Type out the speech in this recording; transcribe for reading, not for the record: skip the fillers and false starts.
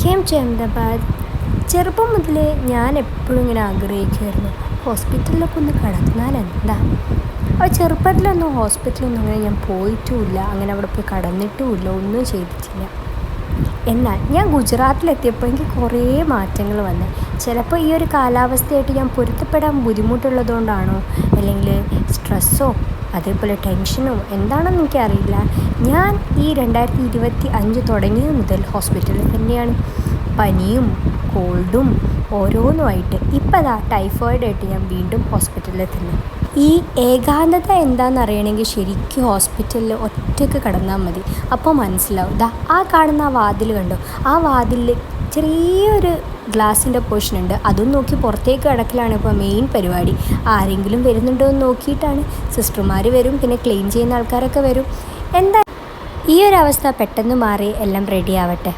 Came to Ahmedabad. ചെറുപ്പം മുതലേ ഞാൻ എപ്പോഴും ഇങ്ങനെ ആഗ്രഹിക്കുമായിരുന്നു ഹോസ്പിറ്റലിലൊക്കെ ഒന്ന് കിടന്നാൽ എന്താ. അപ്പോൾ ചെറുപ്പത്തിലൊന്നും ഹോസ്പിറ്റലൊന്നും അങ്ങനെ ഞാൻ പോയിട്ടുമില്ല, അങ്ങനെ അവിടെ പോയി കടന്നിട്ടുമില്ല, ഒന്നും ചെയ്തിട്ടില്ല. എന്നാൽ ഞാൻ ഗുജറാത്തിലെത്തിയപ്പോൾ എനിക്ക് കുറേ മാറ്റങ്ങൾ വന്നു. ചിലപ്പോൾ ഈ ഒരു കാലാവസ്ഥയായിട്ട് ഞാൻ പൊരുത്തപ്പെടാൻ ബുദ്ധിമുട്ടുള്ളതുകൊണ്ടാണോ അല്ലെങ്കിൽ സ്ട്രെസ്സോ അതേപോലെ ടെൻഷനോ എന്താണെന്ന് എനിക്കറിയില്ല. ഞാൻ ഈ 2025 തുടങ്ങിയത് മുതൽ ഹോസ്പിറ്റലിൽ തന്നെയാണ്. പനിയും കോൾഡും ഓരോന്നുമായിട്ട് ഇപ്പം അതാ ടൈഫോയിഡായിട്ട് ഞാൻ വീണ്ടും ഹോസ്പിറ്റലിൽ തന്നെ. ഈ ഏകാന്തത എന്താണെന്ന് അറിയണമെങ്കിൽ ശരിക്കും ഹോസ്പിറ്റലിൽ ഒറ്റയ്ക്ക് കിടന്നാൽ മതി. അപ്പോൾ മനസ്സിലാവും. ആ കാണുന്ന ആ വാതിൽ കണ്ടോ, ആ വാതിലിൽ ചെറിയൊരു ഗ്ലാസിൻ്റെ പോർഷൻ ഉണ്ട്. അതും നോക്കി പുറത്തേക്ക് കിടക്കലാണ് ഇപ്പോൾ മെയിൻ പരിപാടി. ആരെങ്കിലും വരുന്നുണ്ടോ എന്ന് നോക്കിയിട്ടാണ്. സിസ്റ്റർമാർ വരും, പിന്നെ ക്ലീൻ ചെയ്യുന്ന ആൾക്കാരൊക്കെ വരും. എന്താ ഈ ഒരു അവസ്ഥ പെട്ടെന്ന് മാറി എല്ലാം റെഡി ആവട്ടെ.